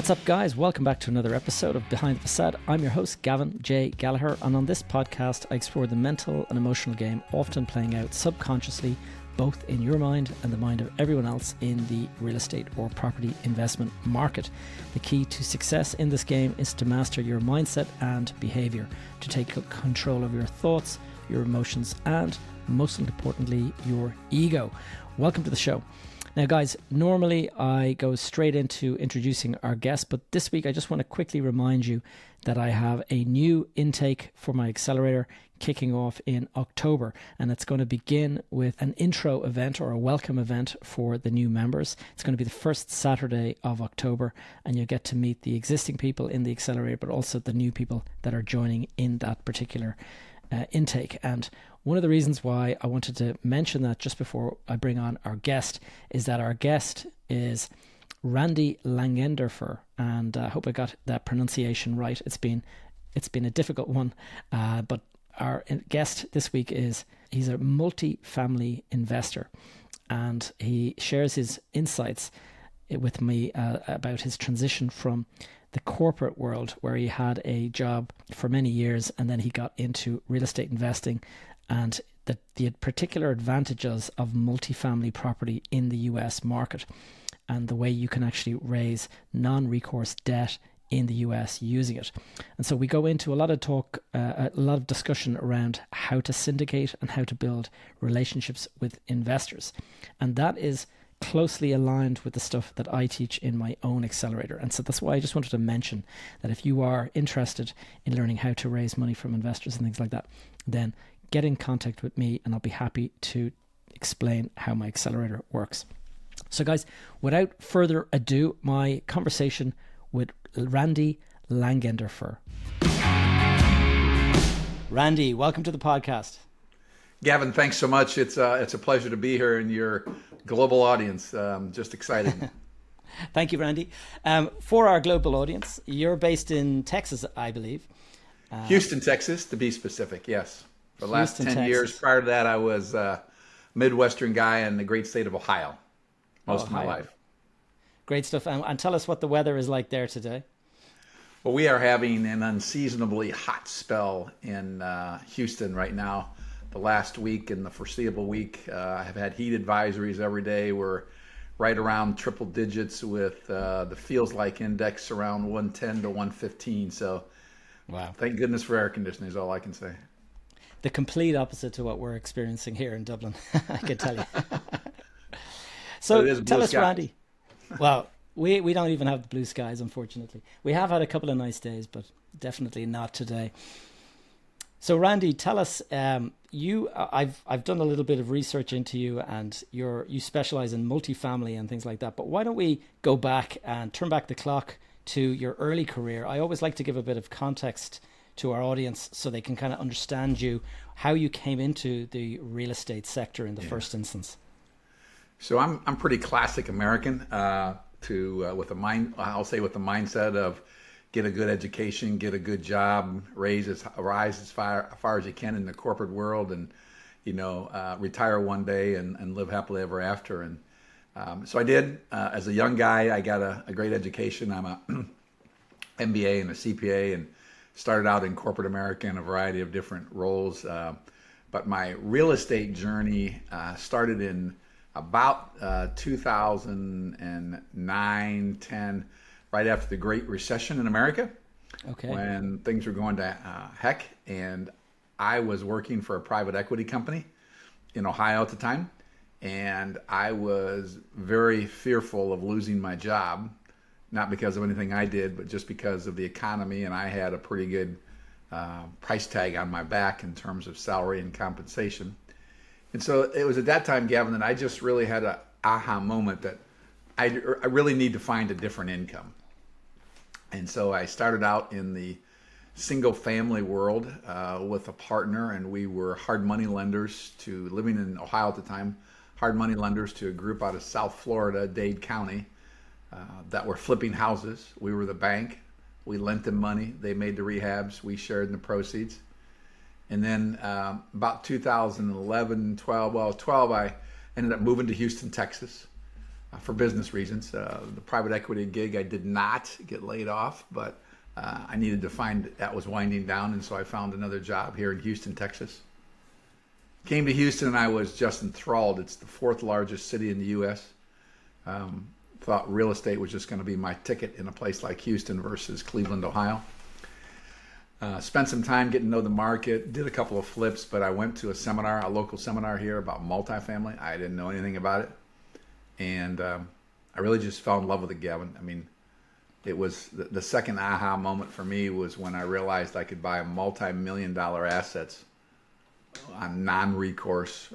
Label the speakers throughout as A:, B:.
A: What's up, guys? Welcome back to another episode of Behind the Facade. I'm your host, Gavin J. Gallagher, and on this podcast, I explore the mental and emotional game often playing out subconsciously, both in your mind and the mind of everyone else in the real estate or property investment market. The key to success in this game is to master your mindset and behavior, to take control of your thoughts, your emotions, and most importantly, your ego. Welcome to the show. Now, guys, normally I go straight into introducing our guest, but this week I just want to quickly remind you that I have a new intake for my accelerator kicking off in October, and it's going to begin with an intro event or a welcome event for the new members. It's going to be the first Saturday of October, and you'll get to meet the existing people in the accelerator, but also the new people that are joining in that particular intake. And one of the reasons why I wanted to mention that just before I bring on our guest is that our guest is Randy Langenderfer, and I hope I got that pronunciation right. It's been a difficult one, but our guest this week he's a multi-family investor, and he shares his insights with me about his transition from the corporate world, where he had a job for many years and then he got into real estate investing, and the particular advantages of multifamily property in the US market and the way you can actually raise non-recourse debt in the US using it. And so we go into a lot of discussion around how to syndicate and how to build relationships with investors. And that is closely aligned with the stuff that I teach in my own accelerator. And so that's why I just wanted to mention that if you are interested in learning how to raise money from investors and things like that, then get in contact with me and I'll be happy to explain how my accelerator works. So guys, without further ado, my conversation with Randy Langenderfer. Randy, welcome to the podcast.
B: Gavin, thanks so much. It's a pleasure to be here in your global audience. Just excited.
A: Thank you, Randy. For our global audience, you're based in Texas, I believe.
B: Houston, Texas, to be specific, yes. For the last 10
A: Texas.
B: years. Prior to that, I was a Midwestern guy in the great state of Ohio most of my life.
A: Great stuff. And tell us what the weather is like there today.
B: Well, we are having an unseasonably hot spell in Houston right now. The last week and the foreseeable week, I have had heat advisories every day. We're right around triple digits with the feels like index around 110 to 115. So
A: wow.
B: Thank goodness for air conditioning is all I can say.
A: The complete opposite to what we're experiencing here in Dublin, I can tell you. So tell us,
B: sky.
A: Randy. Well, we don't even have the blue skies, unfortunately. We have had a couple of nice days, but definitely not today. So Randy, tell us, I've done a little bit of research into you, and you specialize in multifamily and things like that. But why don't we go back and turn back the clock to your early career? I always like to give a bit of context to our audience so they can kind of understand how you came into the real estate sector in the first instance.
B: So I'm pretty classic American with the mindset of get a good education, get a good job, rise as far as you can in the corporate world, and retire one day and live happily ever after. And so I did. As a young guy, I got a great education. I'm a MBA and a CPA, and started out in corporate America in a variety of different roles. But my real estate journey started in about 2009, 10, right after the Great Recession in America.
A: Okay.
B: When things were going to heck, and I was working for a private equity company in Ohio at the time, and I was very fearful of losing my job, not because of anything I did, but just because of the economy, and I had a pretty good price tag on my back in terms of salary and compensation. And so it was at that time, Gavin, that I just really had an aha moment that I really need to find a different income. And so I started out in the single family world with a partner, and we were hard money lenders living in Ohio at the time, hard money lenders to a group out of South Florida, Dade County, that were flipping houses. We were the bank. We lent them money. They made the rehabs. We shared in the proceeds. And then about 2011, 12, I ended up moving to Houston, Texas. for business reasons. The private equity gig, I did not get laid off, but I needed to find that was winding down, and so I found another job here in Houston, Texas. Came to Houston and I was just enthralled. It's the fourth largest city in the U.S. Thought real estate was just going to be my ticket in a place like Houston versus Cleveland, Ohio. Spent some time getting to know the market, did a couple of flips, but I went to a local seminar here about multifamily. I didn't know anything about it. And I really just fell in love with it, Gavin. I mean, it was the second aha moment for me was when I realized I could buy multi-million-dollar assets on non-recourse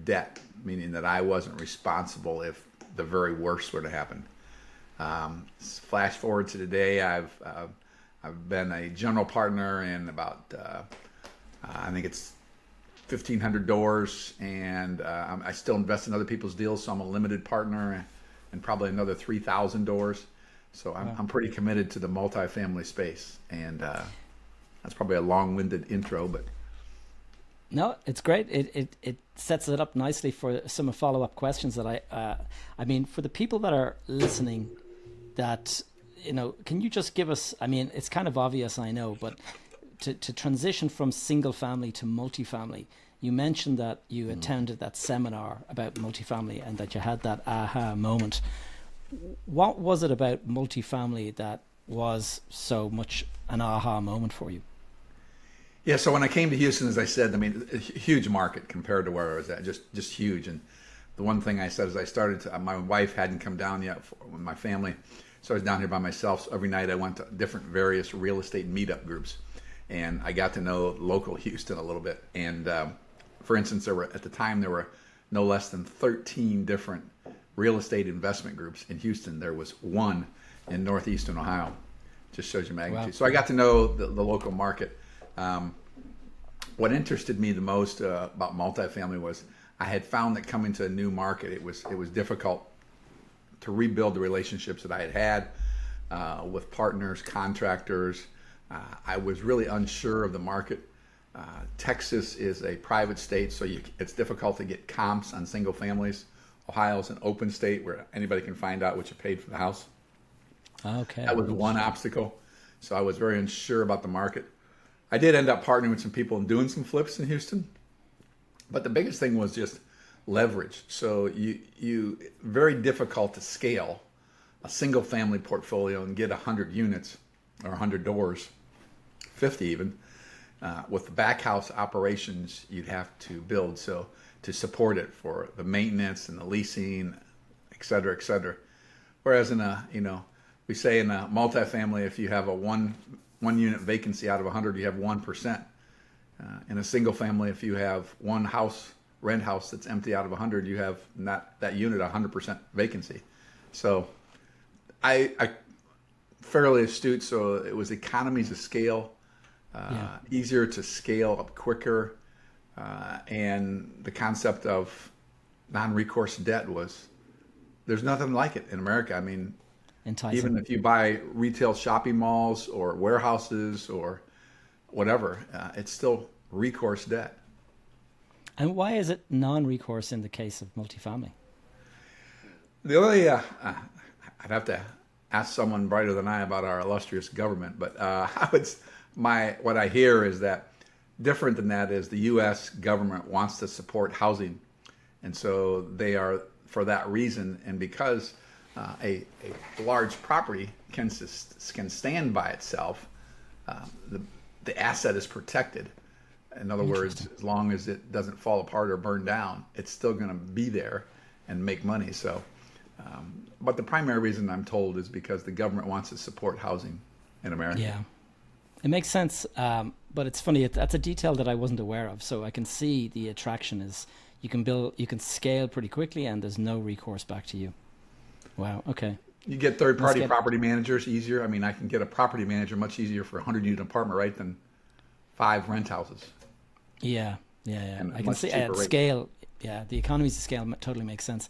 B: debt, meaning that I wasn't responsible if the very worst were to happen. Flash forward to today, I've been a general partner in about I think it's 1,500 doors, and I still invest in other people's deals, so I'm a limited partner and probably another 3,000 doors. So I'm pretty committed to the multifamily space, and that's probably a long-winded intro, but.
A: No, it's great. It sets it up nicely for some follow-up questions that I mean, for the people that are listening that, can you just give us, I mean, it's kind of obvious, I know, but to transition from single family to multifamily, you mentioned that you attended that seminar about multifamily and that you had that aha moment. What was it about multifamily that was so much an aha moment for you?
B: Yeah, so when I came to Houston, as I said, I mean, a huge market compared to where I was at, just huge. And the one thing I said is I started to, my wife hadn't come down yet with my family, so I was down here by myself. So every night I went to different various real estate meetup groups, and I got to know local Houston a little bit. And for instance, at the time there were no less than 13 different real estate investment groups in Houston. There was one in northeastern Ohio. Just shows you magnitude. Wow. So I got to know the local market. What interested me the most about multifamily was I had found that coming to a new market, it was difficult to rebuild the relationships that I had with partners, contractors. I was really unsure of the market. Texas is a private state, so it's difficult to get comps on single families. Ohio is an open state where anybody can find out what you paid for the house.
A: Okay.
B: That was one obstacle. So I was very unsure about the market. I did end up partnering with some people and doing some flips in Houston, but the biggest thing was just leverage. So you very difficult to scale a single family portfolio and get 100 units or 100 doors, 50 even, with the back house operations you'd have to build. So to support it for the maintenance and the leasing, et cetera, et cetera. Whereas we say in a multifamily, if you have a one unit vacancy out of 100, you have 1%. In a single family, if you have one rent house that's empty out of 100, you have not that unit 100% vacancy. So I fairly astute. So it was economies of scale, easier to scale up quicker. And the concept of non-recourse debt there's nothing like it in America. I mean, enticing. Even if you buy retail shopping malls or warehouses or whatever, it's still recourse debt.
A: And why is it non-recourse in the case of multifamily?
B: The only, I'd have to ask someone brighter than I about our illustrious government, but what I hear is that different than that is the U.S. government wants to support housing, and so they are for that reason, and because a large property can stand by itself, the asset is protected. In other words, as long as it doesn't fall apart or burn down, it's still going to be there and make money. So, but the primary reason I'm told is because the government wants to support housing in America.
A: Yeah, it makes sense. But it's funny. That's a detail that I wasn't aware of. So I can see the attraction is you can scale pretty quickly, and there's no recourse back to you. Wow. Okay.
B: You get third-party property managers easier. I mean, I can get a property manager much easier for a 100-unit apartment, right, than 5 rent houses.
A: Yeah. I can see at scale. Yeah, the economies of scale totally makes sense.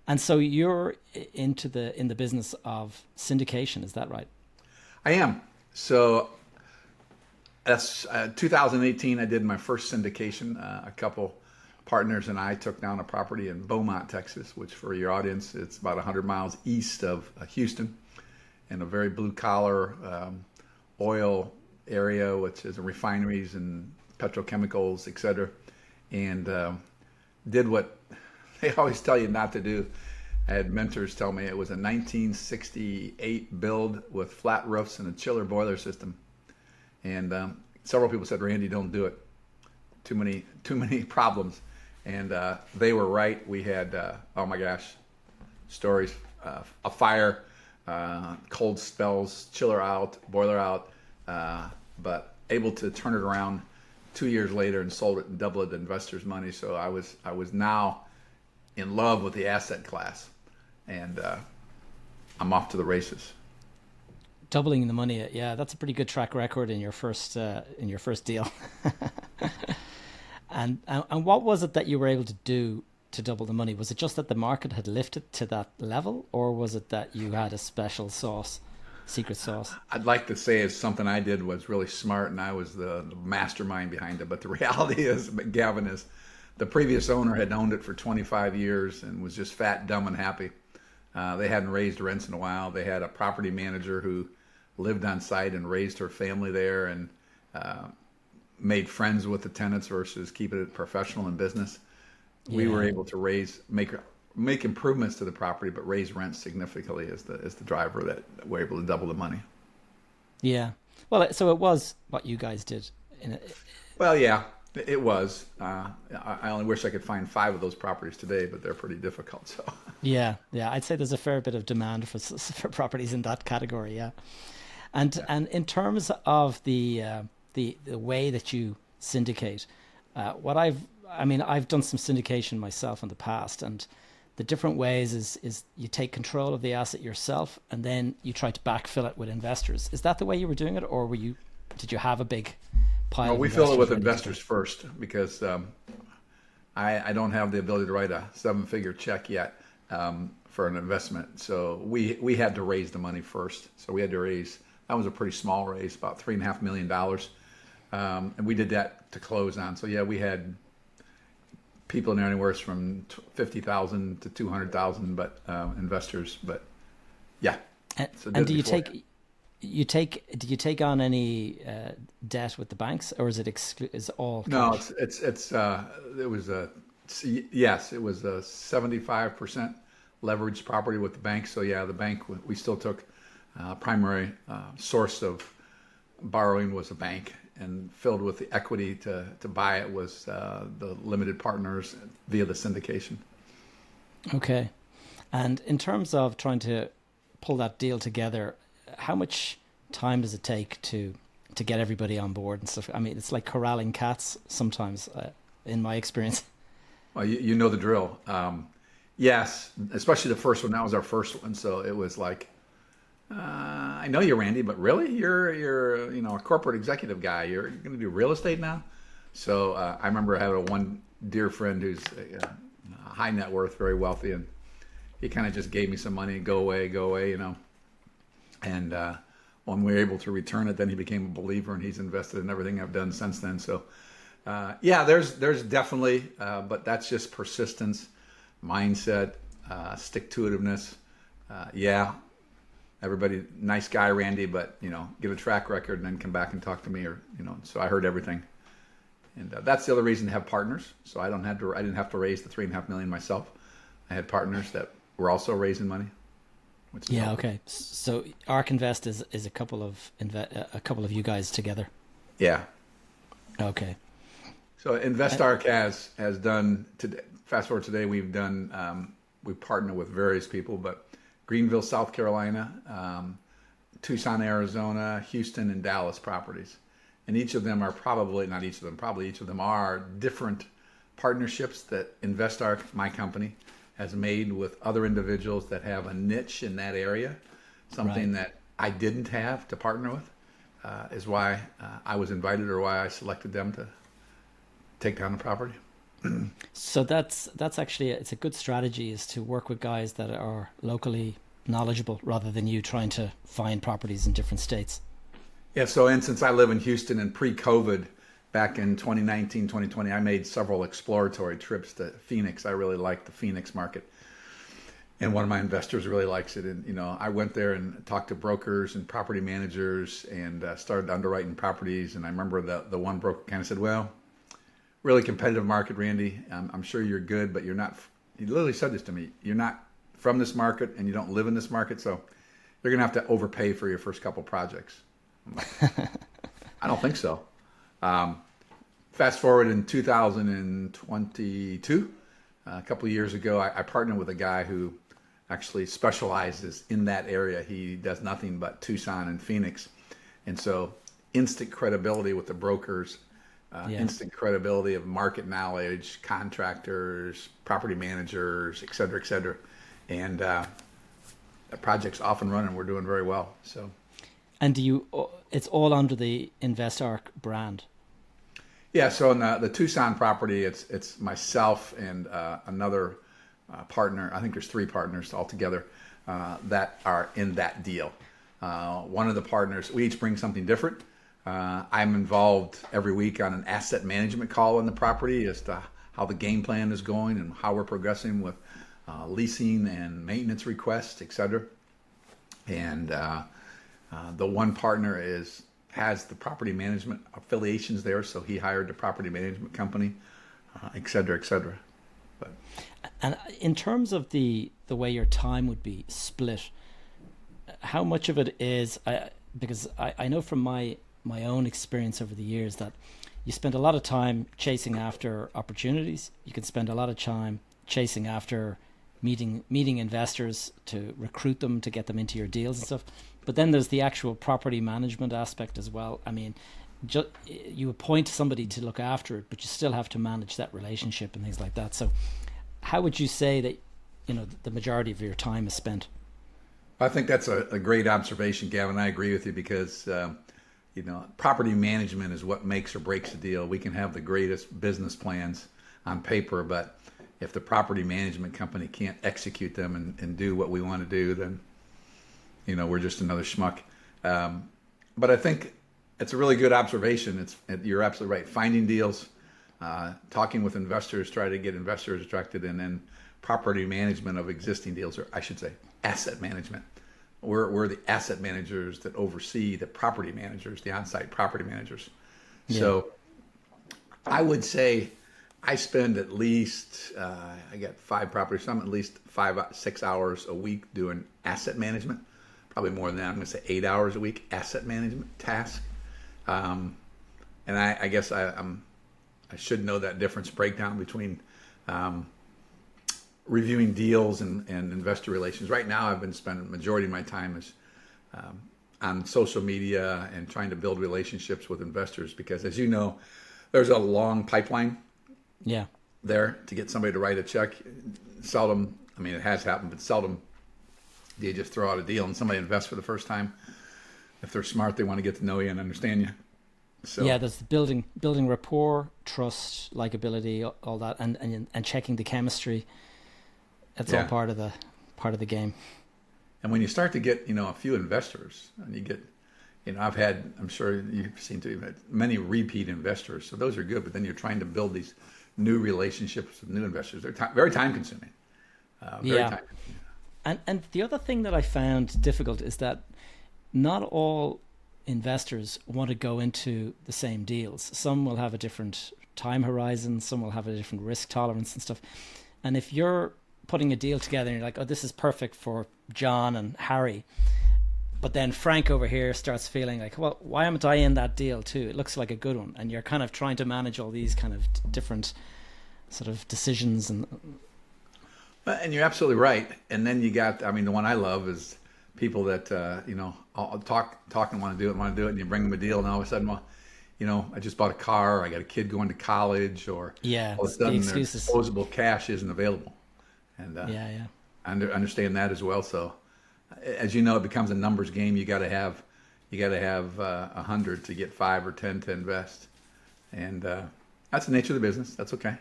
A: And so you're in the business of syndication, is that right?
B: I am. So that's 2018. I did my first syndication. A couple partners and I took down a property in Beaumont, Texas, which for your audience, it's about 100 miles east of Houston, in a very blue-collar oil area, which is refineries and petrochemicals, et cetera, and did what they always tell you not to do. I had mentors tell me it was a 1968 build with flat roofs and a chiller boiler system. And several people said, Randy, don't do it. Too many problems. And they were right. We had, oh my gosh, stories, a fire, cold spells, chiller out, boiler out, but able to turn it around 2 years later and sold it and doubled the investors' money. So I was now in love with the asset class, and I'm off to the races.
A: Doubling the money, yeah, that's a pretty good track record in your first deal. And what was it that you were able to do to double the money? Was it just that the market had lifted to that level, or was it that you had a special sauce, secret sauce?
B: I'd like to say it's something I did was really smart, and I was the mastermind behind it. But the reality is, Gavin, is the previous owner had owned it for 25 years and was just fat, dumb, and happy. They hadn't raised rents in a while. They had a property manager who lived on site and raised her family there, and made friends with the tenants versus keeping it professional in business. We were able to make improvements to the property, but raise rent significantly as the driver that we're able to double the money.
A: Yeah. Well, so it was what you guys did.
B: Well, yeah, it was. I only wish I could find 5 of those properties today, but they're pretty difficult. So. Yeah,
A: I'd say there's a fair bit of demand for properties in that category. Yeah. And in terms of the way that you syndicate, I've done some syndication myself in the past, and the different ways is you take control of the asset yourself and then you try to backfill it with investors. Is that the way you were doing it, or did you have a big pile?
B: Well, we fill it with investors first, because I don't have the ability to write a 7-figure check yet for an investment. So we had to raise the money first. So we had to raise. That was a pretty small raise, about $3.5 million. And we did that to close on. So yeah, we had people in there anywhere from 50,000 to 200,000, but investors. But yeah.
A: And do you take on any debt with the banks, or is it is all cash?
B: No, it was a 75% leveraged property with the bank. So yeah, the bank, we still took primary source of borrowing was a bank, and filled with the equity to buy it was the limited partners via the syndication.
A: Okay. And in terms of trying to pull that deal together, how much time does it take to get everybody on board and stuff? I mean, it's like corralling cats sometimes, in my experience.
B: Well, you know the drill. Yes, especially the first one. That was our first one, so it was like, I know you, Randy, but really, you're a corporate executive guy. You're going to do real estate now. So I remember having one dear friend who's high net worth, very wealthy, and he kind of just gave me some money, go away, And when we were able to return it, then he became a believer, and he's invested in everything I've done since then. So there's definitely, but that's just persistence, mindset, stick-to-itiveness. Everybody, nice guy, Randy, but get a track record and then come back and talk to me, or So I heard everything, and that's the other reason to have partners. So I didn't have to raise the $3.5 million myself. I had partners that were also raising money.
A: Yeah. Okay. So ARK Invest is a couple of you guys together.
B: Yeah.
A: Okay.
B: So InvestARK has done today. Fast forward today, we've partnered with various people, but Greenville, South Carolina, Tucson, Arizona, Houston, and Dallas properties. And each of them are probably each of them are different partnerships that InvestARK, my company, has made with other individuals that have a niche in that area, something that I didn't have to partner with, is why I was invited, or why I selected them to take down the property.
A: So that's actually, it's a good strategy, is to work with guys that are locally knowledgeable rather than you trying to find properties in different states.
B: Yeah. So, and since I live in Houston, and pre-COVID, back in 2019, 2020, I made several exploratory trips to Phoenix. I really like the Phoenix market. And one of my investors really likes it. And, I went there and talked to brokers and property managers and started underwriting properties. And I remember the one broker kind of said, well, really competitive market, Randy. I'm sure you're good, but you're not. He literally said this to me. You're not from this market and you don't live in this market. So you're going to have to overpay for your first couple projects. I'm like, I don't think so. Fast forward in 2022, a couple of years ago, I partnered with a guy who actually specializes in that area. He does nothing but Tucson and Phoenix. And so instant credibility with the brokers, instant credibility of market knowledge, contractors, property managers, et cetera, et cetera. And the project's off and running. We're doing very well. So.
A: And it's all under the InvestArc brand?
B: Yeah, so in the Tucson property, it's myself and another partner. I think there's 3 partners altogether that are in that deal. One of the partners, we each bring something different. I'm involved every week on an asset management call on the property as to how the game plan is going and how we're progressing with leasing and maintenance requests, et cetera. And the one partner has the property management affiliations there, so he hired the property management company, et cetera, et cetera. But.
A: And in terms of the way your time would be split, how much of it is, because I know from my own experience over the years that you spend a lot of time chasing after opportunities. You can spend a lot of time chasing after meeting investors to recruit them, to get them into your deals and stuff. But then there's the actual property management aspect as well. I mean, you appoint somebody to look after it, but you still have to manage that relationship and things like that. So how would you say that, the majority of your time is spent?
B: I think that's a great observation, Gavin. I agree with you because, property management is what makes or breaks a deal. We can have the greatest business plans on paper, but if the property management company can't execute them and do what we want to do, then we're just another schmuck. But I think it's a really good observation. You're absolutely right. Finding deals, talking with investors, try to get investors attracted, and then property management of existing deals, or I should say asset management. We're the asset managers that oversee the property managers, the on-site property managers. Yeah. So I would say I spend at least, I got 5 properties, so I'm at least 5-6 hours a week doing asset management. Probably more than that. I'm going to say 8 hours a week asset management task. And I guess I should know that difference breakdown between reviewing deals and investor relations. Right now, I've been spending the majority of my time is on social media and trying to build relationships with investors because, as you know, there's a long pipeline.
A: Yeah.
B: There to get somebody to write a check. Seldom, I mean, it has happened, but seldom do you just throw out a deal and somebody invests for the first time. If they're smart, they want to get to know you and understand you. So
A: yeah, there's the building rapport, trust, likability, all that, and checking the chemistry. That's all part of the game.
B: And when you start to get a few investors, and you get I'm sure you've seen too many repeat investors, so those are good. But then you're trying to build these new relationships with new investors. They're very time consuming. Time consuming.
A: And the other thing that I found difficult is that not all investors want to go into the same deals. Some will have a different time horizon. Some will have a different risk tolerance and stuff. And if you're putting a deal together and you're like, oh, this is perfect for John and Harry, but then Frank over here starts feeling like, well, why am I in that deal too? It looks like a good one. And you're kind of trying to manage all these kind of different sort of decisions. And
B: you're absolutely right. And then you got, the one I love is people that, I'll talk and want to do it, and you bring them a deal and all of a sudden, well, I just bought a car, I got a kid going to college, or all of a sudden their disposable cash isn't available. And I understand that as well. So as you know, it becomes a numbers game. You got to have 100 to get 5 or 10 to invest. And that's the nature of the business. That's okay.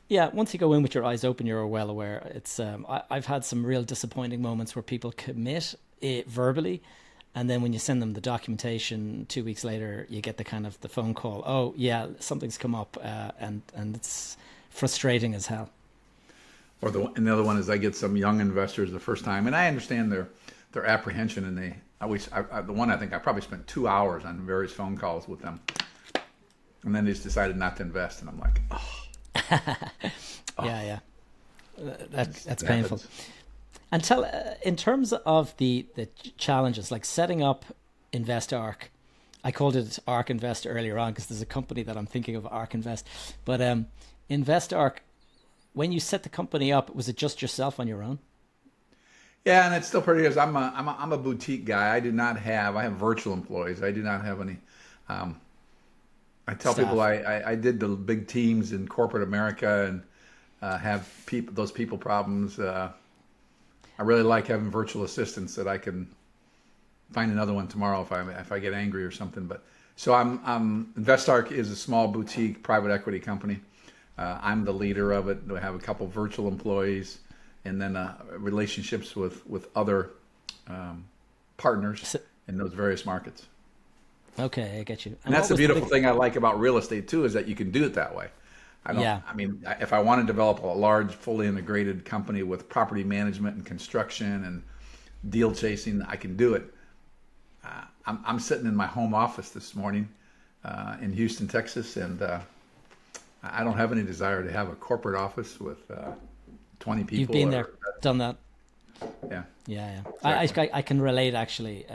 A: Yeah, once you go in with your eyes open, you're well aware. It's I've had some real disappointing moments where people commit verbally, And then when you send them the documentation 2 weeks later, you get the kind of the phone call. Oh yeah, something's come up, and it's frustrating as hell.
B: Or and the other one is I get some young investors the first time, and I understand their apprehension, and the one I think I probably spent 2 hours on various phone calls with them, and then they just decided not to invest, and I'm like,
A: Yeah. That's painful. And tell, in terms of the challenges, like setting up InvestArc, I called it ARC Invest earlier on because there's a company that I'm thinking of, ARC Invest. But InvestArc, when you set the company up, was it just yourself on your own?
B: Yeah, and it still pretty is. I'm a boutique guy. I have virtual employees. I do not have any. I tell
A: Staff.
B: people I did the big teams in corporate America and have those people problems. I really like having virtual assistants that I can find another one tomorrow if I get angry or something. But so InvestArc is a small boutique private equity company. I'm the leader of it. We have a couple virtual employees, and then relationships with other partners in those various markets.
A: Okay, I get you.
B: And that's the beautiful thing I like about real estate too, is that you can do it that way. I mean, if I want to develop a large, fully integrated company with property management and construction and deal chasing, I can do it. I'm sitting in my home office this morning in Houston, Texas, and I don't have any desire to have a corporate office with 20 people.
A: You've been there, done that.
B: Yeah.
A: Exactly. I can relate, actually.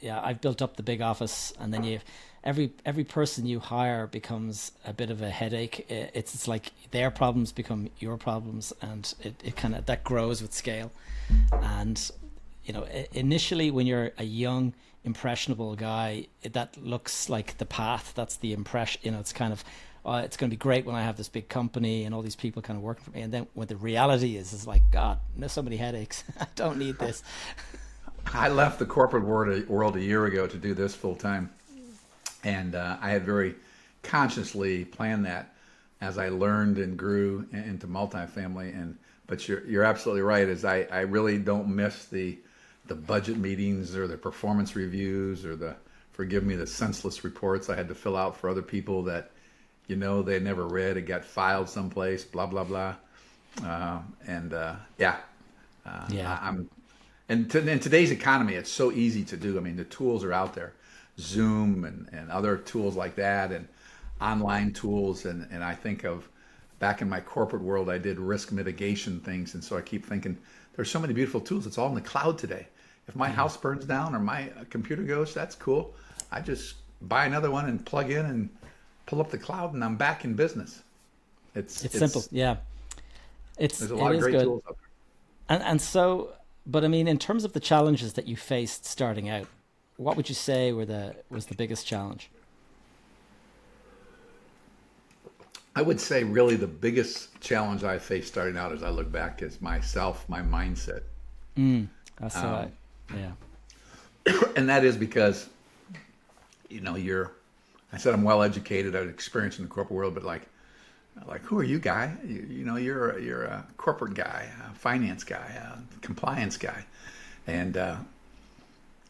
A: I've built up the big office, and then every person you hire becomes a bit of a headache. It's like their problems become your problems, and it kind of that grows with scale. And initially when you're a young impressionable guy, that looks like the path. That's the impression. It's kind of it's going to be great when I have this big company and all these people kind of working for me. And then what the reality is like, God, there's so many headaches. I don't need this.
B: I left the corporate world a year ago to do this full time. And I had very consciously planned that as I learned and grew into multifamily. But you're absolutely right. I really don't miss the budget meetings or the performance reviews or forgive me, the senseless reports I had to fill out for other people that they never read. It got filed someplace. Blah blah blah. In today's economy, it's so easy to do. I mean, the tools are out there. Zoom and other tools like that, and online tools, and I think of back in my corporate world, I did risk mitigation things, and so I keep thinking there's so many beautiful tools. It's all in the cloud today. If my house burns down or my computer goes, that's cool. I just buy another one and plug in and pull up the cloud, and I'm back in business. It's
A: simple. Yeah,
B: there's a lot of great tools out there.
A: And so, but I mean, in terms of the challenges that you faced starting out, what would you say was the biggest challenge?
B: I would say really the biggest challenge I faced starting out as I look back is myself, my mindset.
A: That's right. Yeah.
B: And that is because, I said I'm well educated, I've experienced in the corporate world, but like, who are you, guy? You're a corporate guy, a finance guy, a compliance guy. And,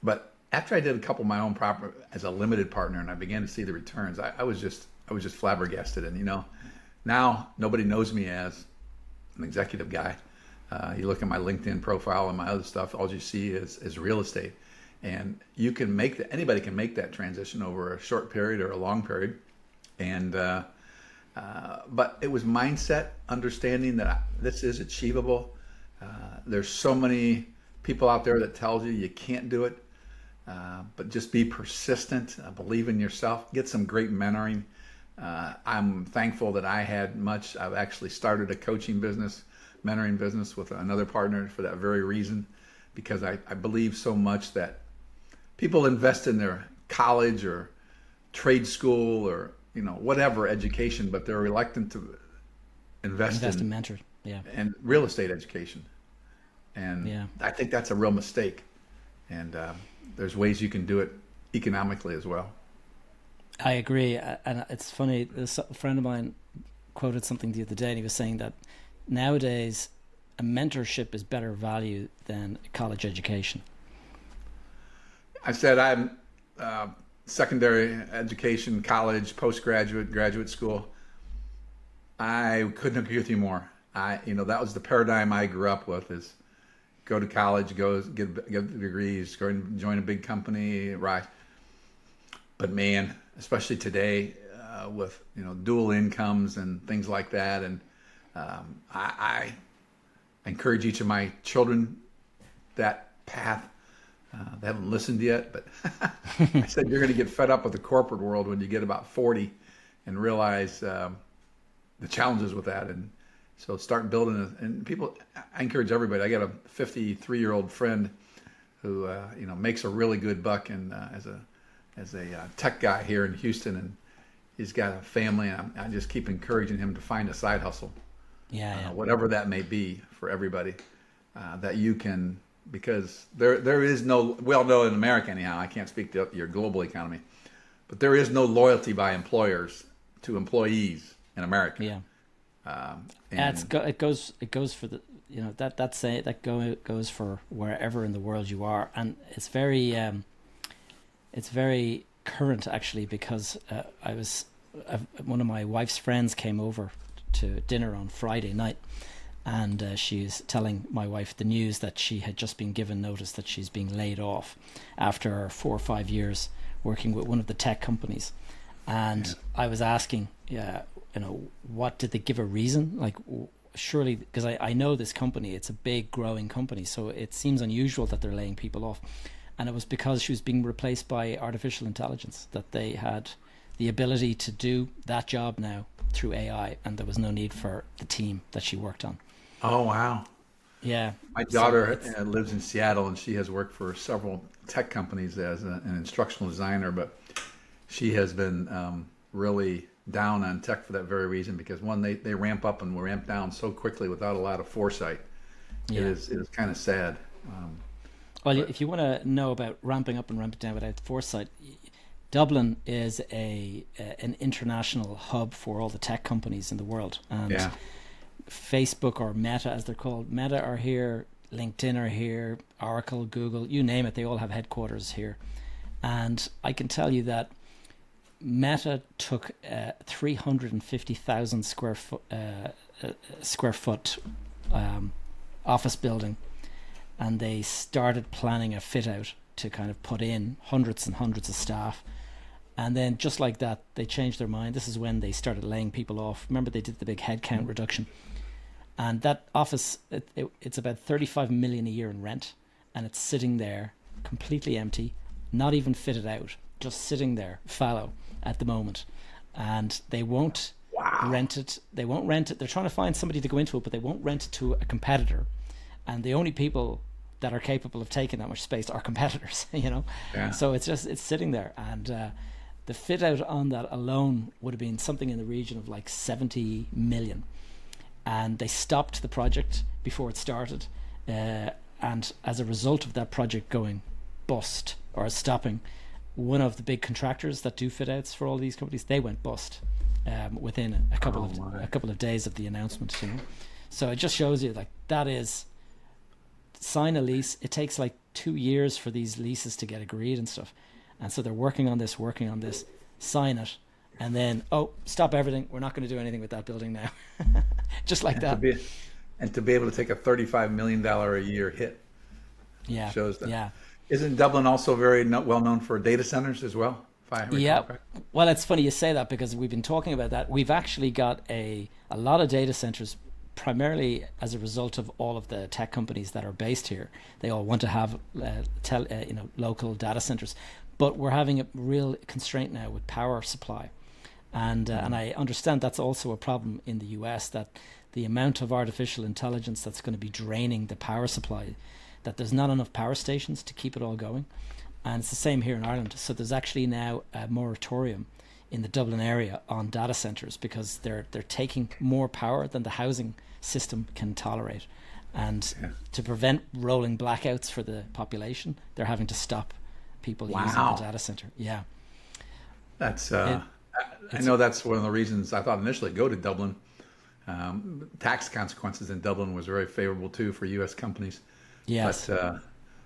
B: but after I did a couple of my own proper as a limited partner, and I began to see the returns, I was just flabbergasted. And now nobody knows me as an executive guy. You look at my LinkedIn profile and my other stuff, all you see is real estate. And you can anybody can make that transition over a short period or a long period. And but it was mindset, understanding that this is achievable. There's so many people out there that tells you can't do it. But just be persistent, believe in yourself, get some great mentoring. I'm thankful that I've actually started a coaching business, mentoring business with another partner for that very reason, because I believe so much that people invest in their college or trade school or, whatever education, but they're reluctant to invest in
A: mentor. Yeah.
B: And real estate education. And I think that's a real mistake. And, there's ways you can do it economically as well.
A: I agree. And it's funny, a friend of mine quoted something the other day, and he was saying that nowadays a mentorship is better value than a college education.
B: I said I'm secondary education, college, postgraduate, graduate school. I couldn't agree with you more. That was the paradigm I grew up with: is go to college, get the degrees, go and join a big company, right? But man, especially today, with dual incomes and things like that, and I encourage each of my children that path. They haven't listened yet, but I said you're going to get fed up with the corporate world when you get about 40 and realize the challenges with that. And so start building. And people, I encourage everybody. I got a 53-year-old friend who makes a really good buck and as a tech guy here in Houston, and he's got a family. And I just keep encouraging him to find a side hustle, whatever that may be for everybody, that you can. Because there is no, well, no, in America anyhow, I can't speak to your global economy, but there is no loyalty by employers to employees in America.
A: Yeah. It goes for the, that goes for wherever in the world you are. And it's very current actually, because one of my wife's friends came over to dinner on Friday night. And she's telling my wife the news that she had just been given notice that she's being laid off after 4 or 5 years working with one of the tech companies. And I was asking, what did they give a reason? Like, surely, because I know this company, it's a big growing company, so it seems unusual that they're laying people off. And it was because she was being replaced by artificial intelligence, that they had the ability to do that job now through AI, and there was no need for the team that she worked on.
B: Oh, wow.
A: Yeah.
B: My daughter lives in Seattle, and she has worked for several tech companies as an instructional designer, but she has been really down on tech for that very reason, because one, they ramp up and ramp down so quickly without a lot of foresight. Yeah. It is kind of sad.
A: If you want to know about ramping up and ramping down without foresight, Dublin is an international hub for all the tech companies in the world. And Facebook, or Meta as they're called, Meta are here, LinkedIn are here, Oracle, Google, you name it, they all have headquarters here. And I can tell you that Meta took 350,000 square foot office building, and they started planning a fit out to kind of put in hundreds and hundreds of staff. And then just like that, they changed their mind. This is when they started laying people off. Remember, they did the big headcount reduction. And that office, it's about 35 million a year in rent. And it's sitting there completely empty, not even fitted out, just sitting there fallow at the moment. And they won't rent it. They won't rent it. They're trying to find somebody to go into it, but they won't rent it to a competitor. And the only people that are capable of taking that much space are competitors, So it's sitting there. And the fit out on that alone would have been something in the region of like 70 million. And they stopped the project before it started. And as a result of that project going bust or stopping, one of the big contractors that do fit outs for all these companies, they went bust within a couple of days of the announcement. So it just shows you, like, that is, sign a lease. It takes like 2 years for these leases to get agreed and stuff. And so they're working on this, sign it, and then, stop everything. We're not going to do anything with that building now. Just like that.
B: To be able to take a $35 million a year hit.
A: Yeah.
B: Shows that.
A: Yeah.
B: Isn't Dublin also very well known for data centers as well?
A: Yeah. Well, it's funny you say that, because we've been talking about that. We've actually got a lot of data centers, primarily as a result of all of the tech companies that are based here. They all want to have local data centers, but we're having a real constraint now with power supply, and I understand that's also a problem in the US, that the amount of artificial intelligence that's going to be draining the power supply, that there's not enough power stations to keep it all going. And it's the same here in Ireland. So there's actually now a moratorium in the Dublin area on data centers, because they're taking more power than the housing system can tolerate. And to prevent rolling blackouts for the population, they're having to stop people using the data center. Yeah.
B: That's I know that's one of the reasons I thought initially go to Dublin. Tax consequences in Dublin was very favorable too for U.S. companies.
A: Yes.
B: But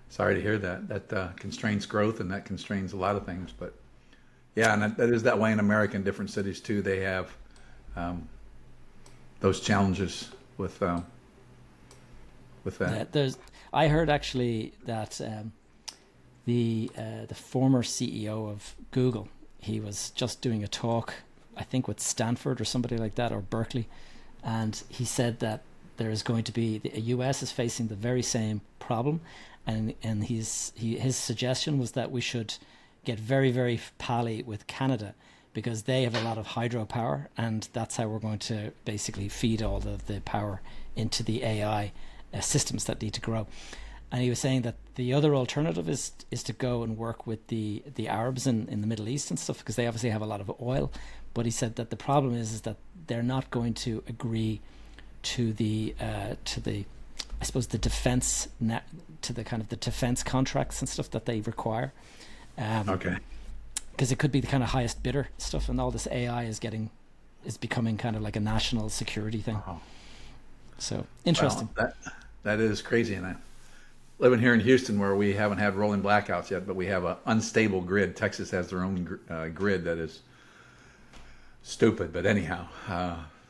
B: sorry to hear that. That constrains growth, and that constrains a lot of things. But yeah, and that is that way in America. In different cities too, they have those challenges with that.
A: I heard actually that the former CEO of Google, he was just doing a talk, I think with Stanford or somebody like that, or Berkeley, and he said that there is going to be the US is facing the very same problem, and his suggestion was that we should get very, very pally with Canada, because they have a lot of hydropower, and that's how we're going to basically feed all of the power into the AI systems that need to grow. And he was saying that the other alternative is to go and work with the Arabs in the Middle East and stuff, because they obviously have a lot of oil. But he said that the problem is that they're not going to agree to the I suppose the defense to the kind of the defense contracts and stuff that they require.
B: Okay.
A: Because it could be the kind of highest bidder stuff, and all this AI is becoming kind of like a national security thing. Oh. So interesting.
B: Well, that is crazy, and living here in Houston, where we haven't had rolling blackouts yet, but we have an unstable grid. Texas has their own grid that is stupid, but anyhow,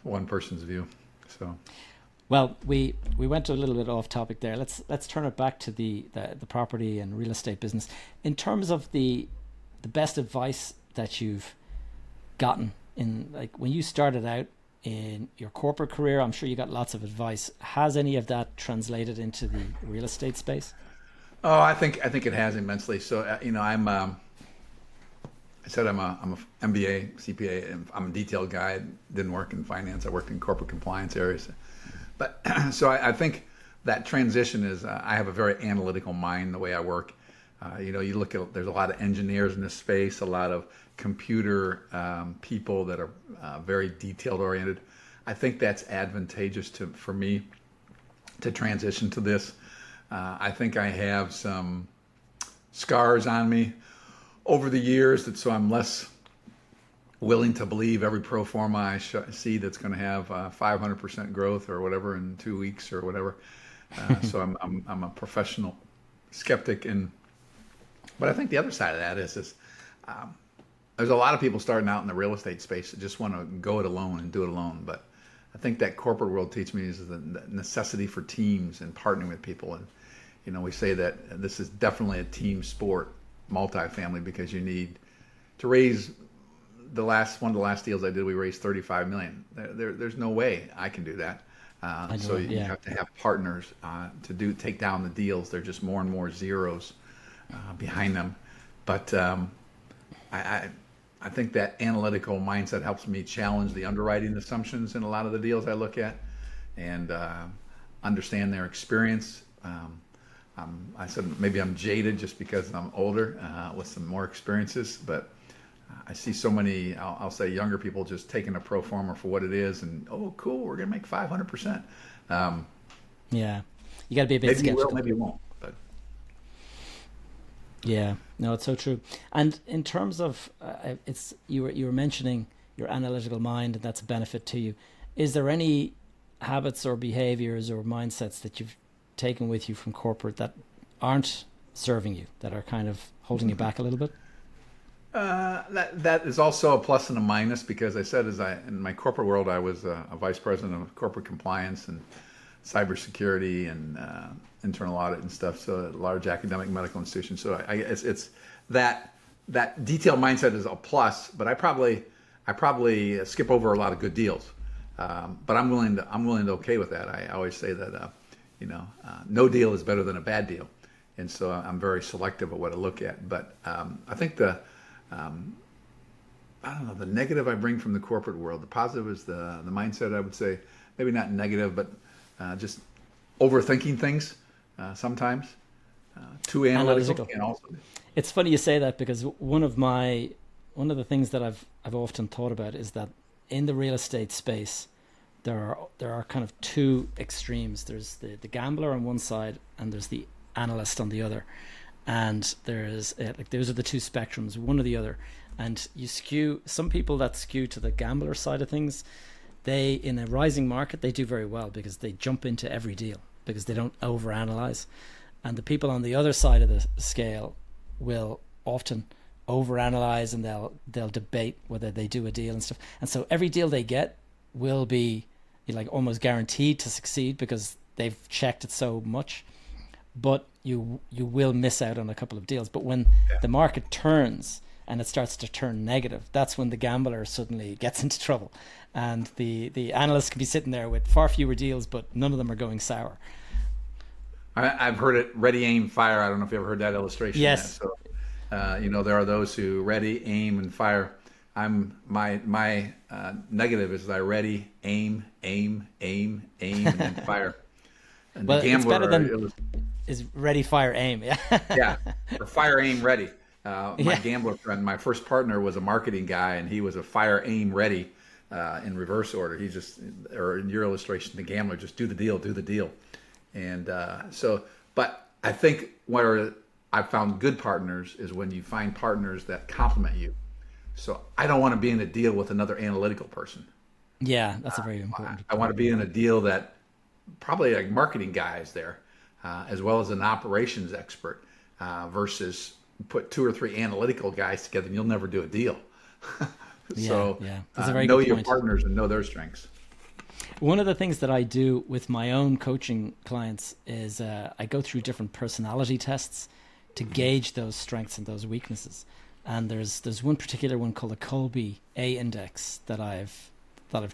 B: one person's view. So,
A: well, we went a little bit off topic there. Let's turn it back to the property and real estate business. In terms of the best advice that you've gotten in, like, when you started out in your corporate career, I'm sure you got lots of advice. Has any of that translated into the real estate space?
B: Oh, I think it has immensely. So I'm a MBA, CPA, and I'm a detailed guy. I didn't work in finance. I worked in corporate compliance areas. But so I think that transition is, I have a very analytical mind the way I work. You look at, there's a lot of engineers in this space, a lot of computer people that are very detailed oriented. I think that's advantageous for me to transition to this. I think I have some scars on me over the years, so I'm less willing to believe every pro forma I see that's going to have 500% growth or whatever in 2 weeks or whatever. So I'm a professional skeptic, but I think the other side of that is there's a lot of people starting out in the real estate space that just want to go it alone and do it alone. But I think that corporate world teaches me is the necessity for teams and partnering with people. And we say that this is definitely a team sport, multifamily, because you need to raise one of the last deals I did, we raised $35 million. There's no way I can do that. So you have to have partners to take down the deals. They're just more and more zeros behind them. But I think that analytical mindset helps me challenge the underwriting assumptions in a lot of the deals I look at, and understand their experience. I said maybe I'm jaded just because I'm older with some more experiences, but I see so many, I'll say, younger people just taking a pro forma for what it is, and cool, we're going to make 500%.
A: Yeah, you got to be a bit skeptical.
B: Maybe you will, maybe you won't. But
A: yeah, no, it's so true. And in terms of you were mentioning your analytical mind, and that's a benefit to you. Is there any habits or behaviors or mindsets that you've taken with you from corporate that aren't serving you, that are kind of holding you back a little bit?
B: That is also a plus and a minus, because I said, in my corporate world, I was a vice president of corporate compliance and cybersecurity and internal audit and stuff. So a large academic medical institution. So it's that detailed mindset is a plus, but I probably skip over a lot of good deals. But I'm willing to okay with that. I always say that no deal is better than a bad deal, and so I'm very selective of what I look at. But I think I don't know, the negative I bring from the corporate world. The positive is the mindset. I would say maybe not negative, but just overthinking things sometimes. Too analytical. And also,
A: it's funny you say that, because one of the things that I've often thought about is that in the real estate space, there are kind of two extremes. There's the gambler on one side, and there's the analyst on the other. And there's those are the two spectrums, one or the other. And some people that skew to the gambler side of things, they, in a rising market, they do very well because they jump into every deal because they don't overanalyze. And the people on the other side of the scale will often overanalyze, and they'll debate whether they do a deal and stuff. And so every deal they get will be like almost guaranteed to succeed because they've checked it so much. But you will miss out on a couple of deals. But when the market turns and it starts to turn negative, that's when the gambler suddenly gets into trouble. And the analysts can be sitting there with far fewer deals, but none of them are going sour.
B: I've heard it, ready, aim, fire. I don't know if you ever heard that illustration.
A: Yes.
B: So, there are those who ready, aim, and fire. My negative is I ready, aim, and then fire. And
A: well,
B: the gambler,
A: it's better than is ready, fire, aim. Yeah.
B: Yeah, or fire, aim, ready. My gambler friend, my first partner, was a marketing guy, and he was a fire, aim, ready in reverse order. He just, or in your illustration, the gambler, just do the deal. And but I think where I've found good partners is when you find partners that complement you. So I don't want to be in a deal with another analytical person.
A: Yeah, that's a very important.
B: I want to be in a deal that probably like marketing guys there, as well as an operations expert, versus put 2 or 3 analytical guys together and you'll never do a deal. So
A: That's a very
B: know
A: good
B: your
A: point.
B: partners and know their strengths.
A: One of the things that I do with my own coaching clients is I go through different personality tests to gauge those strengths and those weaknesses. And there's one particular one called the Colby A index that I've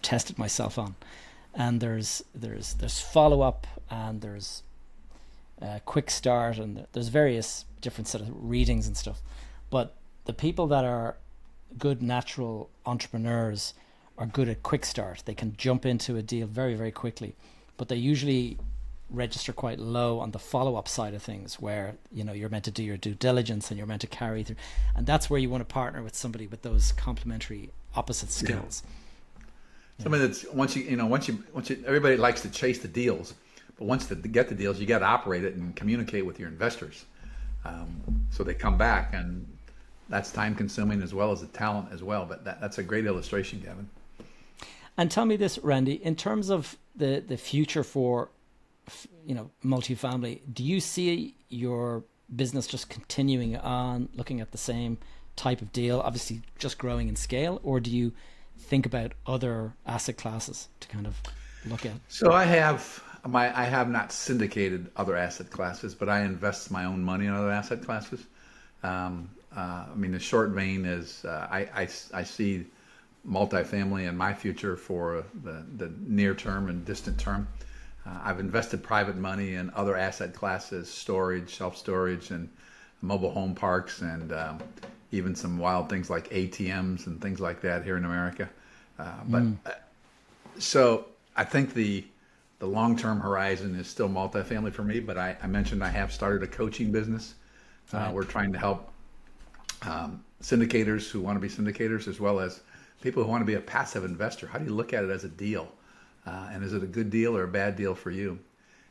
A: tested myself on. And there's follow up, and there's quick start, and there's various different sort of readings and stuff. But the people that are good natural entrepreneurs are good at quick start. They can jump into a deal very, very quickly, but they usually register quite low on the follow-up side of things, where you're meant to do your due diligence and you're meant to carry through, and that's where you want to partner with somebody with those complementary opposite skills.
B: Somebody that's once you everybody likes to chase the deals, but once to get the deals, you got to operate it and communicate with your investors, so they come back, and that's time consuming as well as the talent as well. But that's a great illustration, Gavin.
A: And tell me this, Randy, in terms of the future for multifamily, do you see your business just continuing on looking at the same type of deal, obviously just growing in scale, or do you think about other asset classes to kind of look at?
B: So I have not syndicated other asset classes, but I invest my own money in other asset classes. The short vein is I see multifamily in my future for the near term and distant term. I've invested private money in other asset classes, storage, self-storage, and mobile home parks, and even some wild things like ATMs and things like that here in America. So I think the long-term horizon is still multifamily for me, but I mentioned I have started a coaching business. We're trying to help syndicators who want to be syndicators, as well as people who want to be a passive investor. How do you look at it as a deal? And is it a good deal or a bad deal for you?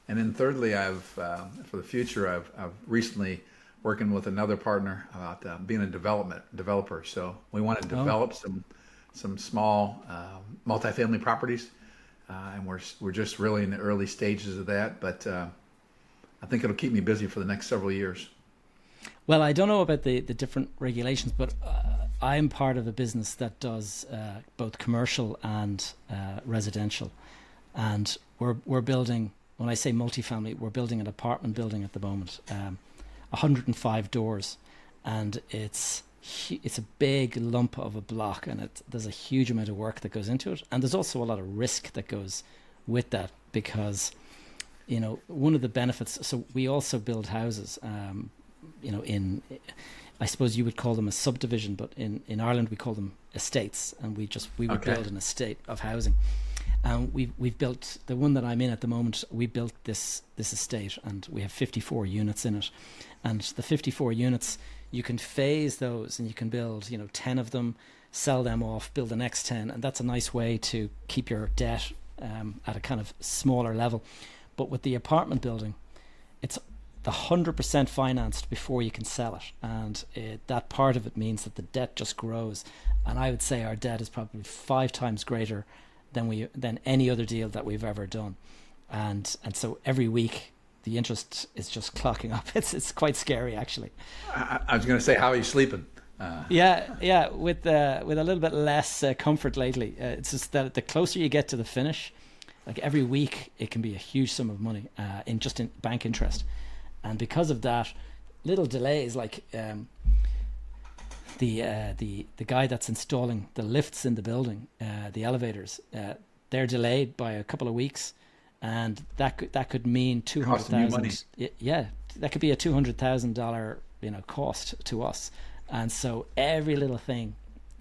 B: And then thirdly, for the future, I've recently working with another partner about being a developer. So we want to develop some small multifamily properties, and we're just really in the early stages of that. But I think it'll keep me busy for the next several years.
A: Well, I don't know about the different regulations, but I'm part of a business that does both commercial and residential, and we're building. When I say multifamily, we're building an apartment building at the moment, 105 doors, and it's a big lump of a block, and there's a huge amount of work that goes into it, and there's also a lot of risk that goes with that, because one of the benefits. So we also build houses. I suppose you would call them a subdivision, but in Ireland we call them estates, and we would build an estate of housing. And we've built the one that I'm in at the moment. We built this estate, and we have 54 units in it. And the 54 units, you can phase those, and you can build 10 of them, sell them off, build the next 10, and that's a nice way to keep your debt at a kind of smaller level. But with the apartment building, it's the 100% financed before you can sell it, and that part of it means that the debt just grows. And I would say our debt is probably 5 times greater than any other deal that we've ever done. And so every week the interest is just clocking up. It's quite scary, actually.
B: I was going to say, how are you sleeping?
A: Yeah, with a little bit less comfort lately. It's just that the closer you get to the finish, like every week, it can be a huge sum of money in bank interest, and because of that, little delays like the guy that's installing the lifts in the building, the elevators, they're delayed by a couple of weeks, and that could mean $200,000. Yeah, that could be a $200,000 cost to us. And so every little thing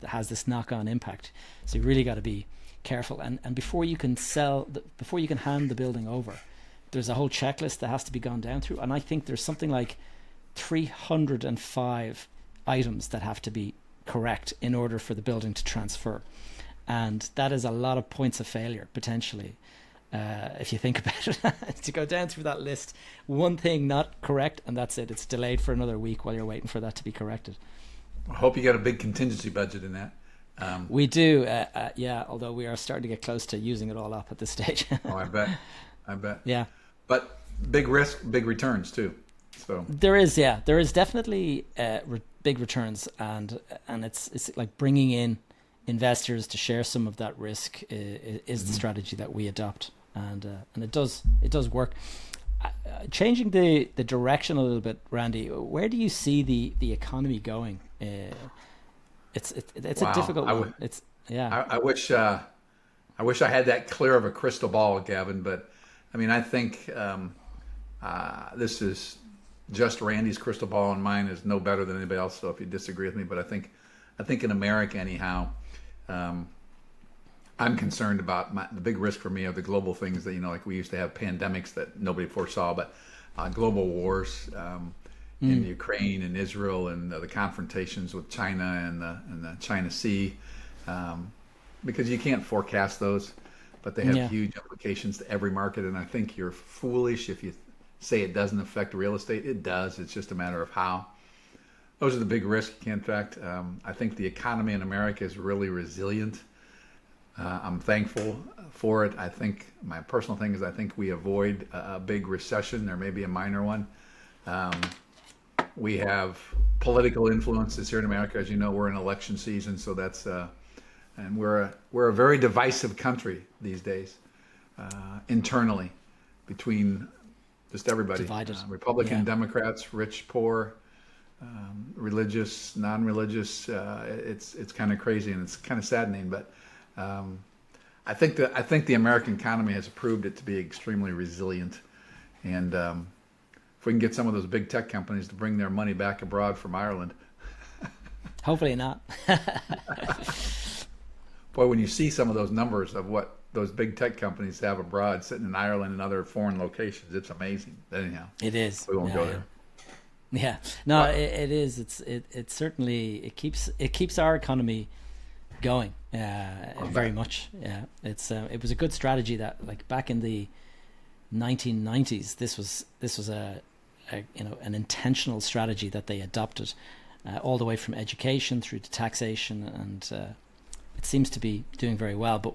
A: has this knock-on impact. So you really got to be careful. And before you can before you can hand the building over, there's a whole checklist that has to be gone down through. And I think there's something like 305 items that have to be correct in order for the building to transfer. And that is a lot of points of failure, potentially. If you think about it, to go down through that list, one thing not correct, and that's it. It's delayed for another week while you're waiting for that to be corrected.
B: I hope you got a big contingency budget in that.
A: We do, yeah, although we are starting to get close to using it all up at this stage.
B: Oh, I bet.
A: Yeah.
B: But big risk, big returns too. So
A: there is definitely big returns, and it's like bringing in investors to share some of that risk is the strategy that we adopt, and it does work. Changing the direction a little bit, Randy, where do you see the economy going? It's
B: wow.
A: a difficult one.
B: I wish I had that clear of a crystal ball, Gavin. But I mean, I think this is just Randy's crystal ball, and mine is no better than anybody else. So if you disagree with me, but I think in America, anyhow, I'm concerned about the big risk for me are the global things that, like we used to have pandemics that nobody foresaw, but global wars in Ukraine and Israel, and the confrontations with China and the China Sea, because you can't forecast those, but they have huge implications to every market. And I think you're foolish if you say it doesn't affect real estate. It does. It's just a matter of how. Those are the big risks. In fact, I think the economy in America is really resilient. I'm thankful for it. I think my personal thing is I think we avoid a big recession. There may be a minor one. We have political influences here in America. As you know, we're in election season, so that's and we're a very divisive country these days, internally, between just everybody.
A: Divided.
B: Republican, Democrats, rich, poor, religious, non-religious. It's kind of crazy, and it's kind of saddening, but I think the American economy has proved it to be extremely resilient, and if we can get some of those big tech companies to bring their money back abroad from Ireland.
A: Hopefully not.
B: Boy, when you see some of those numbers of what those big tech companies have abroad, sitting in Ireland and other foreign locations, it's amazing. Anyhow,
A: it is.
B: We won't go there.
A: Yeah, no, it is. It certainly it keeps our economy going very much. Yeah, it was a good strategy that, like, back in the 1990s, this was a an intentional strategy that they adopted, all the way from education through to taxation, and it seems to be doing very well. But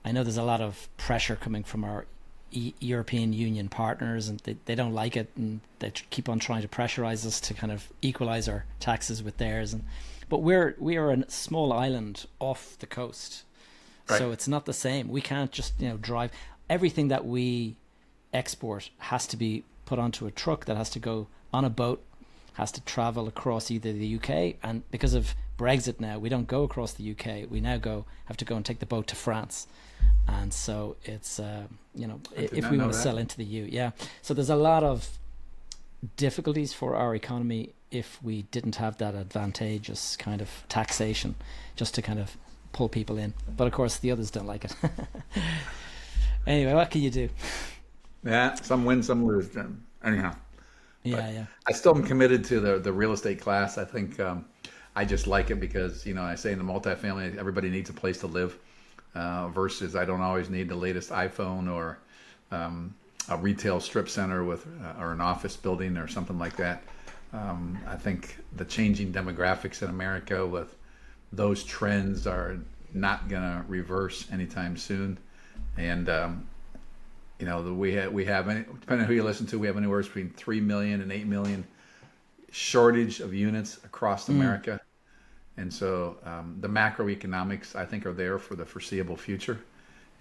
A: I know there's a lot of pressure coming from our European Union partners, and they don't like it, and they keep on trying to pressurize us to kind of equalize our taxes with theirs. But we are a small island off the coast, right. So it's not the same. We can't just drive. Everything that we export has to be put onto a truck that has to go on a boat, has to travel across either the UK, and because of Brexit now, we don't go across the UK. We now have to go and take the boat to France. And so it's if we want to sell into the EU, so there's a lot of difficulties for our economy if we didn't have that advantageous kind of taxation just to kind of pull people in. But of course the others don't like it. Anyway, what can you do?
B: Yeah, some win, some lose. Anyhow,
A: yeah.
B: I still am committed to the real estate class. I think I just like it because I say in the multifamily, everybody needs a place to live. Versus I don't always need the latest iPhone or a retail strip center or an office building or something like that. I think the changing demographics in America with those trends are not going to reverse anytime soon. And depending on who you listen to, we have anywhere between 3 million and 8 million shortage of units across America. And so the macroeconomics, I think, are there for the foreseeable future.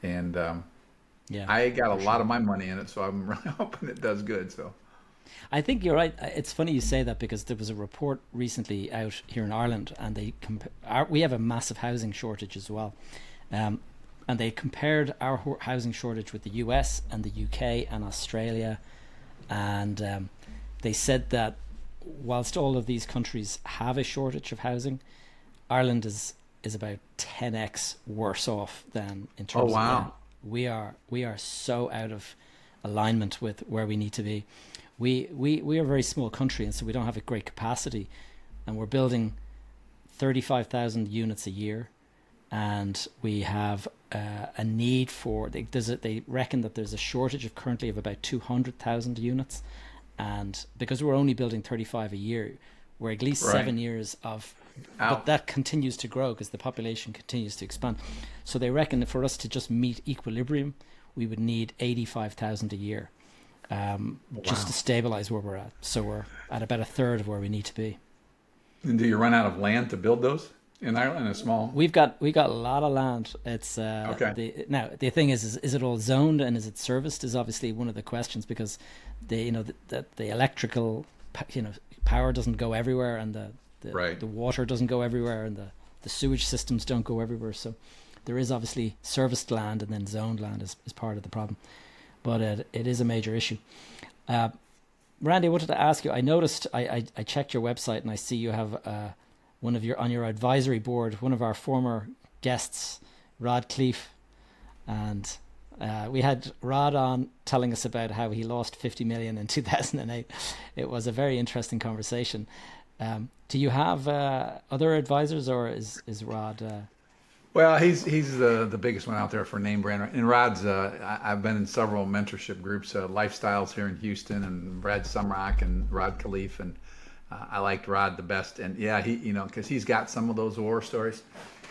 B: And I got a lot of my money in it, so I'm really hoping it does good. So
A: I think you're right. It's funny you say that, because there was a report recently out here in Ireland, and we have a massive housing shortage as well. And they compared our housing shortage with the US and the UK and Australia. And they said that whilst all of these countries have a shortage of housing, Ireland is about 10x worse off than in terms
B: Oh, wow.
A: of we are so out of alignment with where we need to be. We are a very small country, and so we don't have a great capacity, and we're building 35,000 units a year, and we have a need for they reckon that there's a shortage currently of about 200,000 units, and because we're only building 35 a year, we're at least 7 years of. But that continues to grow because the population continues to expand. So they reckon that for us to just meet equilibrium, we would need 85,000 a year, just to stabilize where we're at. So we're at about a third of where we need to be.
B: And do you run out of land to build those in Ireland? A small?
A: We got a lot of land. It's
B: okay.
A: Now the thing is it all zoned and is it serviced is obviously one of the questions, because the electrical power doesn't go everywhere, and the water doesn't go everywhere, and the sewage systems don't go everywhere. So there is obviously serviced land, and then zoned land is part of the problem. But it is a major issue. Randy, I wanted to ask you, I noticed, I checked your website, and I see you have on your advisory board, one of our former guests, Rod Cleef. And we had Rod on telling us about how he lost 50 million in 2008. It was a very interesting conversation. Do you have other advisors, or is Rod?
B: Well, he's the biggest one out there for name brand. And Rod's, I've been in several mentorship groups, Lifestyles here in Houston, and Brad Sumrock and Rod Khalif, and I liked Rod the best. And yeah, he, because he's got some of those war stories,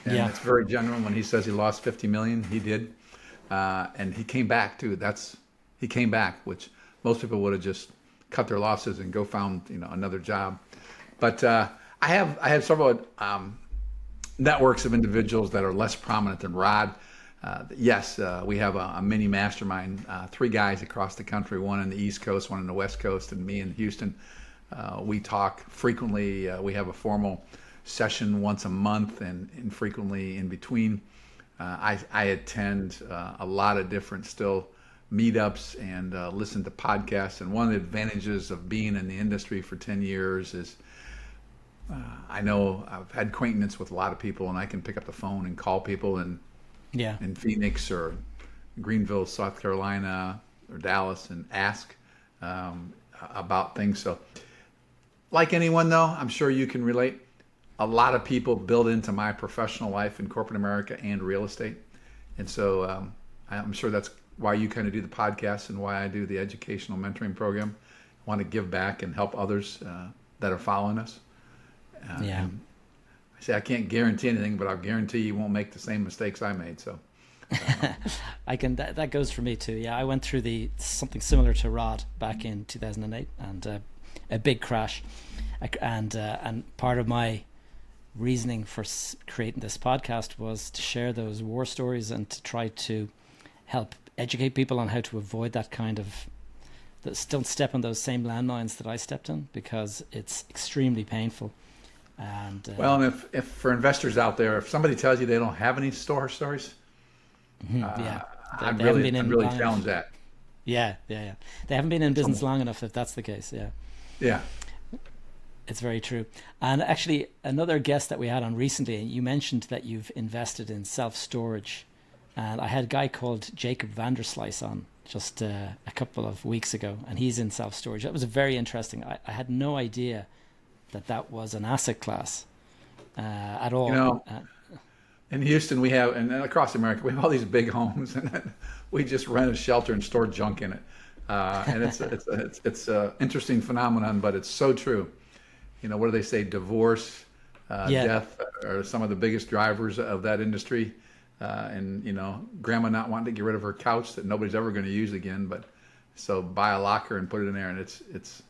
B: and it's very genuine when he says he lost 50 million. He did, and he came back too. He came back, which most people would have just cut their losses and go found another job. But I have several networks of individuals that are less prominent than Rod. Yes, we have a mini mastermind, 3 guys across the country, one on the East Coast, one on the West Coast, and me in Houston. We talk frequently. We have a formal session once a month, and frequently in between. I attend a lot of different still meetups and listen to podcasts. And one of the advantages of being in the industry for 10 years is I know I've had acquaintance with a lot of people, and I can pick up the phone and call people in Phoenix or Greenville, South Carolina, or Dallas, and ask about things. So like anyone, though, I'm sure you can relate. A lot of people build into my professional life in corporate America and real estate. And so I'm sure that's why you kind of do the podcast and why I do the educational mentoring program. I want to give back and help others that are following us. I say I can't guarantee anything, but I'll guarantee you won't make the same mistakes I made. So
A: I can. That goes for me too. Yeah, I went through something similar to Rod back in 2008, and a big crash. And part of my reasoning for creating this podcast was to share those war stories and to try to help educate people on how to avoid that kind of. Don't step on those same landmines that I stepped on, because it's extremely painful. And
B: and if for investors out there, if somebody tells you they don't have any stories, I'd really challenge that.
A: Yeah. They haven't been in business long enough, if that's the case. Yeah. It's very true. And actually, another guest that we had on recently, you mentioned that you've invested in self-storage, and I had a guy called Jacob Vanderslice on just a couple of weeks ago, and he's in self-storage. That was very interesting. I had no idea that was an asset class at all.
B: In Houston, we have, and across America, we have all these big homes, and we just rent a shelter and store junk in it. And it's an interesting phenomenon, but it's so true. What do they say? Divorce, death are some of the biggest drivers of that industry. and grandma not wanting to get rid of her couch that nobody's ever going to use again, but so buy a locker and put it in there, and it's.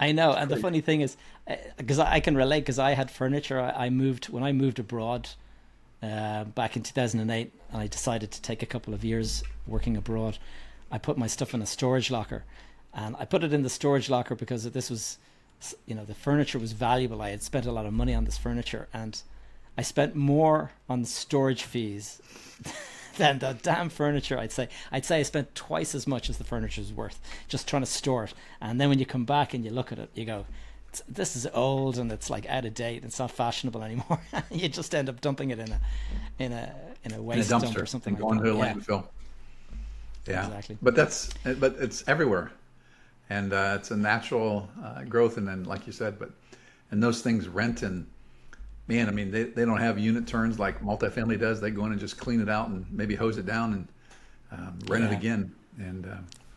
A: I know,
B: It's
A: and the
B: great.
A: funny thing is, because I can relate, because I had furniture. I moved when I moved abroad back in 2008, and I decided to take a couple of years working abroad. I put my stuff in a storage locker, and I put it in the storage locker because this was, the furniture was valuable. I had spent a lot of money on this furniture, and I spent more on the storage fees than the damn furniture. I'd say I spent twice as much as the furniture is worth just trying to store it. And then when you come back and you look at it, you go, this is old and it's like out of date. It's not fashionable anymore. You just end up dumping it in a waste
B: In a
A: dump or
B: dumpster
A: something
B: and
A: like
B: going
A: that.
B: to a landfill. Yeah,
A: Exactly.
B: but it's everywhere, and it's a natural growth. And then, like you said, and those things rent, and man, I mean, they don't have unit turns like multifamily does. They go in and just clean it out and maybe hose it down and rent it again. And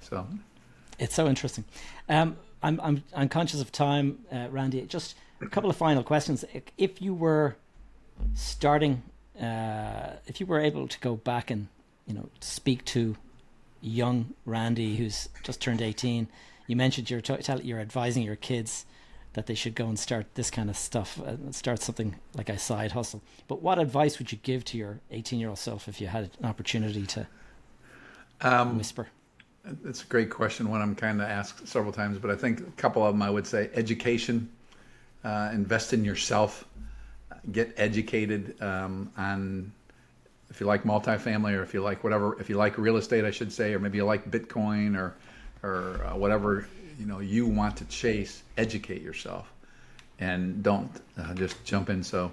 B: so
A: It's so interesting. I'm conscious of time, Randy. Just a couple of final questions. If you were starting, if you were able to go back and speak to young Randy who's just turned 18, you mentioned you're advising your kids that they should go and start this kind of stuff, start something like a side hustle. But what advice would you give to your 18-year-old self if you had an opportunity to whisper?
B: it's a great question, one I'm kind of asked several times, but I think a couple of them I would say education, invest in yourself, get educated on if you like multifamily, or if you like whatever, if you like real estate, I should say, or maybe you like Bitcoin or whatever you want to chase. Educate yourself, and don't just jump in. So,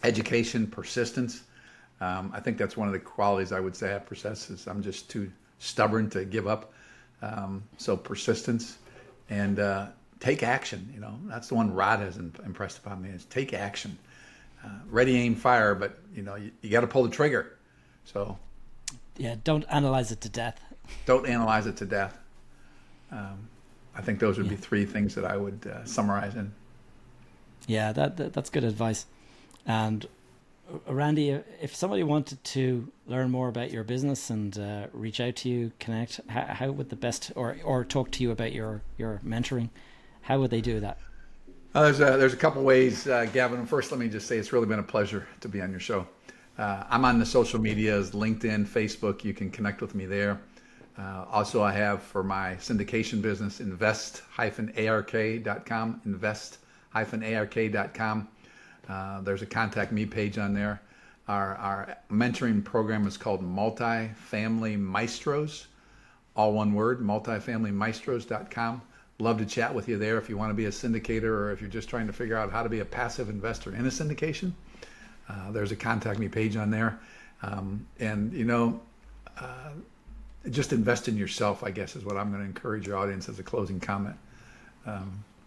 B: education, persistence. I think that's one of the qualities I would say I possess. Is I'm just too stubborn to give up. So persistence and take action. That's the one Rod has impressed upon me, is take action. Ready, aim, fire, but you got to pull the trigger. So
A: Yeah, don't analyze it to death.
B: don't analyze it to death. I think those would be three things that I would summarize in.
A: Yeah, that's good advice. And Randy, if somebody wanted to learn more about your business and reach out to you, connect, how would the best, or talk to you about your mentoring, how would they do that?
B: There's a couple ways, Gavin. First, let me just say it's really been a pleasure to be on your show. I'm on the social medias, LinkedIn, Facebook. You can connect with me there. Also, I have for my syndication business, invest-ark.com, invest-ark.com. There's a contact me page on there. Our mentoring program is called Multifamily Maestros, all one word, multifamilymaestros.com. Love to chat with you there if you want to be a syndicator, or if you're just trying to figure out how to be a passive investor in a syndication. There's a contact me page on there. Just invest in yourself, I guess, is what I'm going to encourage your audience as a closing comment.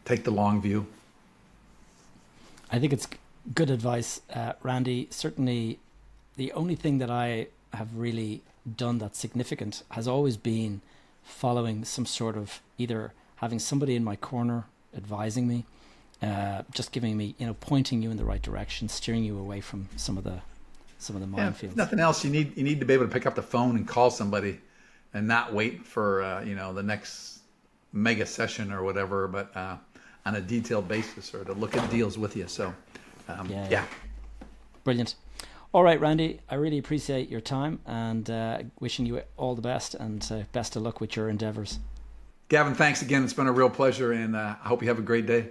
B: Take the long view.
A: I think it's good advice, Randy. Certainly, the only thing that I have really done that's significant has always been following some sort of, either having somebody in my corner advising me, just giving me, pointing you in the right direction, steering you away from some of the minefields.
B: If nothing else, you need to be able to pick up the phone and call somebody, and not wait for the next mega session or whatever, but on a detailed basis, or to look at deals with you. So, yeah.
A: Brilliant. All right, Randy, I really appreciate your time, and wishing you all the best, and best of luck with your endeavors.
B: Gavin, thanks again. It's been a real pleasure, and I hope you have a great day.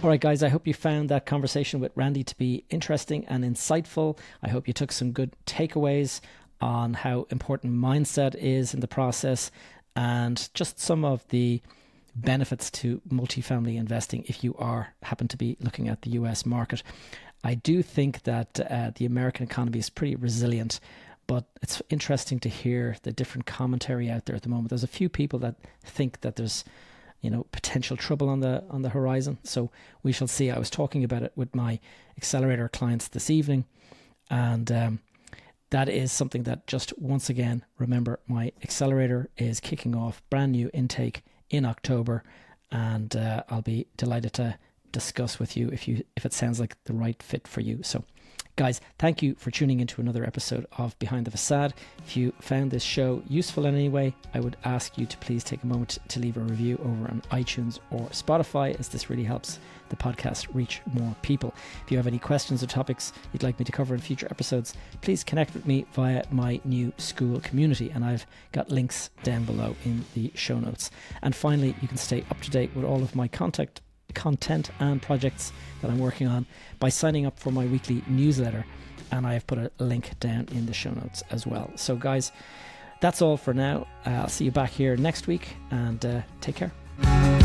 A: All right, guys, I hope you found that conversation with Randy to be interesting and insightful. I hope you took some good takeaways on how important mindset is in the process, and just some of the benefits to multifamily investing if you happen to be looking at the US market. I do think that the American economy is pretty resilient, but it's interesting to hear the different commentary out there at the moment. There's a few people that think that there's potential trouble on the horizon. So we shall see. I was talking about it with my accelerator clients this evening, and that is something that, just once again, remember, my accelerator is kicking off brand new intake in October, and I'll be delighted to discuss with you if it sounds like the right fit for you. So Guys, thank you for tuning into another episode of Behind the Facade. If you found this show useful in any way, I would ask you to please take a moment to leave a review over on iTunes or Spotify, as this really helps the podcast reach more people. If you have any questions or topics you'd like me to cover in future episodes, please connect with me via my new school community, and I've got links down below in the show notes. And finally, you can stay up to date with all of my content and projects that I'm working on by signing up for my weekly newsletter, and I've put a link down in the show notes as well. So guys, that's all for now. I'll see you back here next week, and take care.